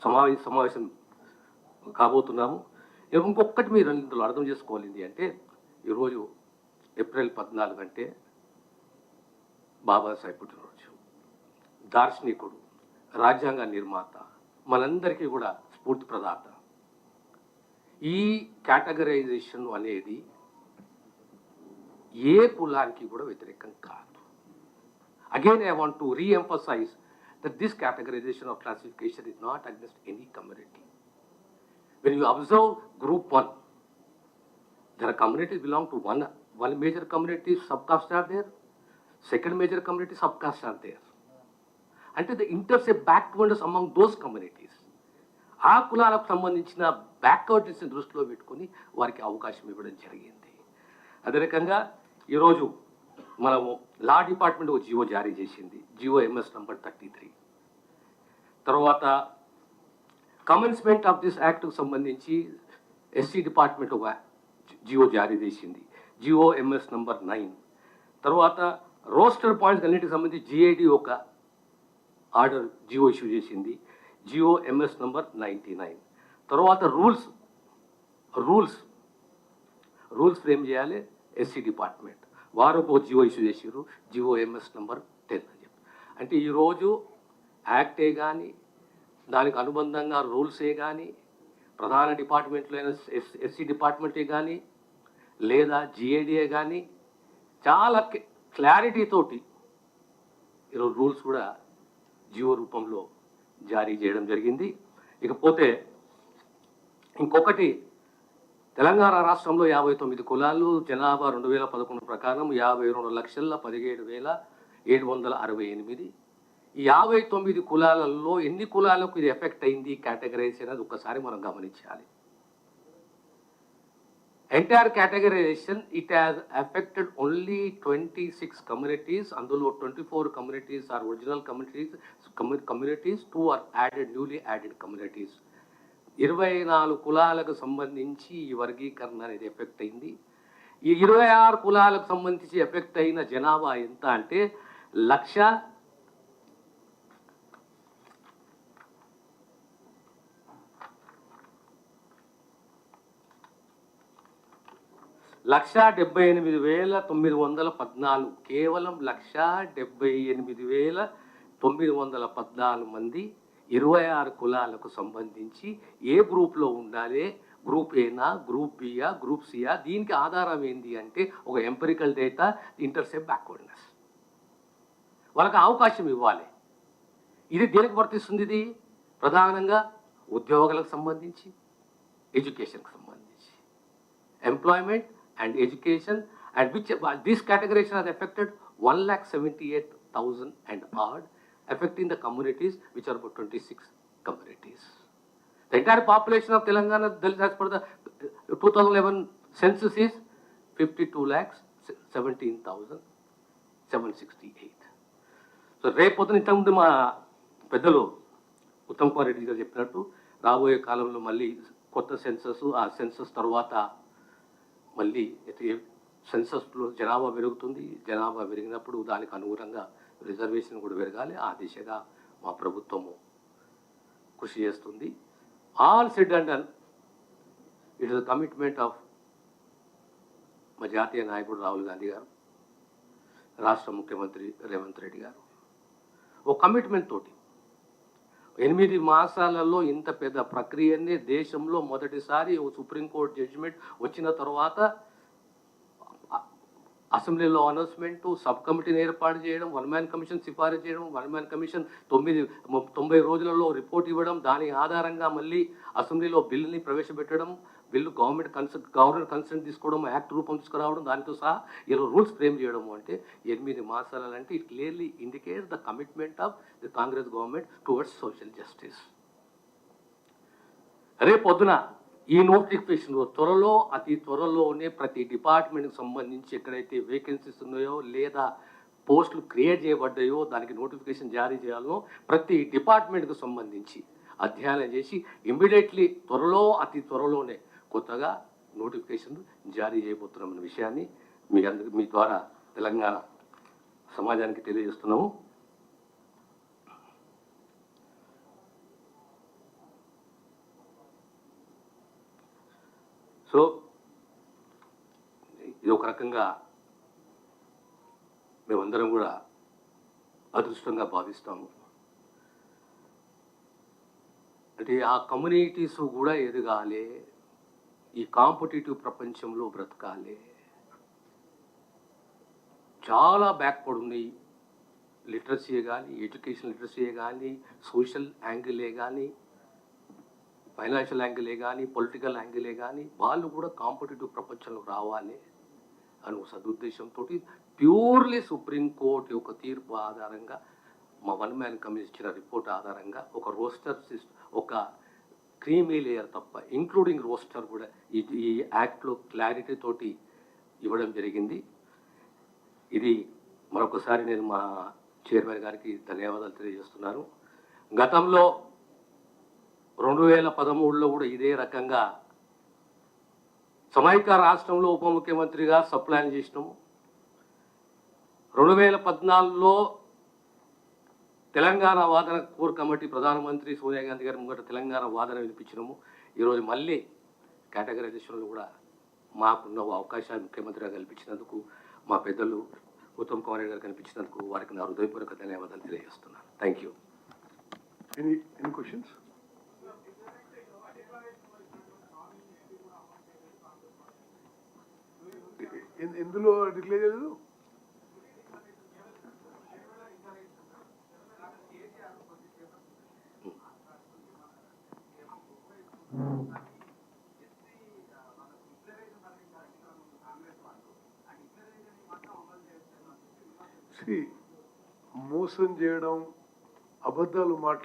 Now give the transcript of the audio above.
సమావేశం కాబోతున్నాము. ఇంకొకటి మీరు ఇందులో అర్థం చేసుకోవాలింది అంటే, ఈరోజు ఏప్రిల్ 14 అంటే బాబాసాహెబ్ పుట్టినరోజు. దార్శనికుడు, రాజ్యాంగ నిర్మాత, మనందరికీ కూడా స్ఫూర్తి ప్రదాత. ఈ కేటగరైజేషన్ అనేది ఏ కులానికి కూడా వ్యతిరేకం కాదు. Again, I want to re-emphasize that this categorization of classification is not against any community. When you observe group 1, there are communities belong to one major community, subcaste are there, second major community, subcaste are there. Until the intersect backwardness among those communities. ఆ కులాలకు సంబంధించిన బ్యాక్వర్డ్నెస్ని దృష్టిలో పెట్టుకుని వారికి అవకాశం ఇవ్వడం జరిగింది. అదే రకంగా ఈరోజు మనము లా డిపార్ట్మెంట్ ఒక జియో జారీ చేసింది, జియో MS నంబర్ 33. తర్వాత కమెన్స్మెంట్ ఆఫ్ దిస్ యాక్ట్కు సంబంధించి SC డిపార్ట్మెంట్ ఒక జియో జారీ చేసింది, జియో MS నంబర్ 9. తర్వాత రోస్టర్ పాయింట్స్ అన్నింటికి సంబంధించి GID ఒక ఆర్డర్ జియో ఇష్యూ చేసింది, జియో MS నంబర్ 99. తర్వాత రూల్స్ ఫ్రేమ్ చేయాలి SC డిపార్ట్మెంట్, వారు ఒక జియో ఇష్యూ చేసారు, జియో MS నంబర్ 10 అని చెప్పి. అంటే ఈరోజు యాక్టే కానీ దానికి అనుబంధంగా రూల్సే కానీ ప్రధాన డిపార్ట్మెంట్లో అయిన SC డిపార్ట్మెంటే కానీ లేదా GIDఏ కానీ చాలా క్లారిటీతోటి ఈరోజు రూల్స్ కూడా జియో రూపంలో జారీ చేయడం జరిగింది. ఇకపోతే ఇంకొకటి, తెలంగాణ రాష్ట్రంలో 59 కులాలు, జనాభా 2011 ప్రకారం 52,17,768. ఈ 59 కులాలలో ఎన్ని కులాలకు ఇది ఎఫెక్ట్ అయింది కేటగరైజేషన్ అనేది ఒక్కసారి మనం గమనించాలి. Entire categorization it has affected only 26 communities. అందులో 24 communities are original communities, 2 are newly added communities. 24 కులాలకు సంబంధించి ఈ వర్గీకరణ అనేది ఎఫెక్ట్ అయింది. ఈ 26 కులాలకు సంబంధించి ఎఫెక్ట్ అయిన జనాభా ఎంత అంటే 1,78,914. కేవలం 1,78,914 మంది 26 కులాలకు సంబంధించి ఏ గ్రూప్లో ఉండాలి, గ్రూప్ ఏనా, గ్రూప్ బియా, గ్రూప్ సియా, దీనికి ఆధారం ఏంటి అంటే ఒక ఎంపెరికల్ డేటా, ఇంటర్సెప్ట్ బ్యాక్వర్డ్నెస్. వాళ్ళకి అవకాశం ఇవ్వాలి. ఇది దేనికి వర్తిస్తుంది? ఇది ప్రధానంగా ఉద్యోగాలకు సంబంధించి, ఎడ్యుకేషన్కి సంబంధించి, employment and education, and which this categorization has affected 1,78,000 and odd, affecting the communities which are about 26 communities. The entire population of Telangana as per the 2011 census is 52,17,768. So రేపొద్దున ఇంతకుముందు మా పెద్దలు ఉత్తమ్ కుమార్ రెడ్డి గారు చెప్పినట్టు రాబోయే కాలంలో మళ్ళీ కొత్త సెన్సస్, ఆ సెన్సస్ తర్వాత మళ్ళీ సెన్సస్లో జనాభా పెరుగుతుంది. జనాభా పెరిగినప్పుడు దానికి అనుగుణంగా రిజర్వేషన్ కూడా పెరగాలి. ఆ దిశగా మా ప్రభుత్వము కృషి చేస్తుంది. All said and done, it is the commitment of మా జాతీయ నాయకుడు రాహుల్ గాంధీ గారు, రాష్ట్ర ముఖ్యమంత్రి రేవంత్ రెడ్డి గారు ఒక కమిట్మెంట్ తోటి 8 మాసాలలో ఇంత పెద్ద ప్రక్రియనే దేశంలో మొదటిసారి సుప్రీంకోర్టు జడ్జిమెంట్ వచ్చిన తర్వాత అసెంబ్లీలో అనౌన్స్మెంటు, సబ్ కమిటీని ఏర్పాటు చేయడం, 1 మ్యాన్ కమిషన్ సిఫారసు చేయడం, 1 మ్యాన్ కమిషన్ 90 రోజులలో రిపోర్ట్ ఇవ్వడం, దాని ఆధారంగా మళ్ళీ అసెంబ్లీలో బిల్లుని ప్రవేశపెట్టడం, బిల్లు గవర్నర్ కన్సెంట్ తీసుకోవడం, యాక్ట్ రూపం తీసుకురావడం, దానితో సహా ఇలా రూల్స్ ఫ్రేమ్ చేయడం అంటే 8 మాసాలంటే it clearly indicates the commitment of the Congress government towards social justice. రేపొద్దున ఈ నోటిఫికేషన్ అతి త్వరలోనే ప్రతి డిపార్ట్మెంట్కి సంబంధించి ఎక్కడైతే వేకెన్సీస్ ఉన్నాయో లేదా పోస్టులు క్రియేట్ చేయబడ్డాయో దానికి నోటిఫికేషన్ జారీ చేయాలనో ప్రతి డిపార్ట్మెంట్కి సంబంధించి అధ్యయనం చేసి ఇమ్మీడియట్లీ అతి త్వరలోనే కొత్తగా నోటిఫికేషన్ జారీ చేయబోతున్నామన్న విషయాన్ని మీ ద్వారా తెలంగాణ సమాజానికి తెలియజేస్తున్నాము. ఒక రకంగా మేమందరం కూడా అదృష్టంగా భావిస్తాము. అంటే ఆ కమ్యూనిటీస్ కూడా ఎదగాలి, ఈ కాంపిటేటివ్ ప్రపంచంలో బ్రతకాలి. చాలా బ్యాక్వర్డ్ ఉన్నాయి, లిటరసీ కానీ, ఎడ్యుకేషన్ లిటరసీ కానీ, సోషల్ యాంగిలే కానీ, ఫైనాన్షియల్ యాంగిలే కానీ, పొలిటికల్ యాంగిలే కానీ, వాళ్ళు కూడా కాంపిటేటివ్ ప్రపంచంలో రావాలి అని ఒక సదుద్దేశంతో ప్యూర్లీ సుప్రీంకోర్టు యొక్క తీర్పు ఆధారంగా మా వన్ మ్యాన్ కమిషన్ ఇచ్చిన రిపోర్ట్ ఆధారంగా ఒక రోస్టర్ సిస్టమ్, ఒక క్రీమీ లేయర్ తప్ప ఇంక్లూడింగ్ రోస్టర్ కూడా ఈ యాక్ట్లో క్లారిటీ తోటి ఇవ్వడం జరిగింది. ఇది మరొకసారి నేను మా చైర్మన్ గారికి ధన్యవాదాలు తెలియజేస్తున్నాను. గతంలో 2013లో కూడా ఇదే రకంగా సమైక్య రాష్ట్రంలో ఉప ముఖ్యమంత్రిగా సప్లాన్ చేసినాము. 2014లో తెలంగాణ వాదన కోర్ కమిటీ ప్రధానమంత్రి సోనియా గాంధీ గారి ముంగట తెలంగాణ వాదన వినిపించినాము. ఈరోజు మళ్ళీ కేటగరైజేషన్లో కూడా మాకున్న అవకాశాన్ని ముఖ్యమంత్రిగా కల్పించినందుకు, మా పెద్దలు ఉత్తమ్ కుమార్ రెడ్డి గారు కనిపించినందుకు వారికి నా హృదయపూర్వక ధన్యవాదాలు తెలియజేస్తున్నాను. Thank you. Any questions? ఎందులో డిక్లేర్ చేయలేదు? మోసం చేయడం, అబద్ధాలు మాట్లాడడం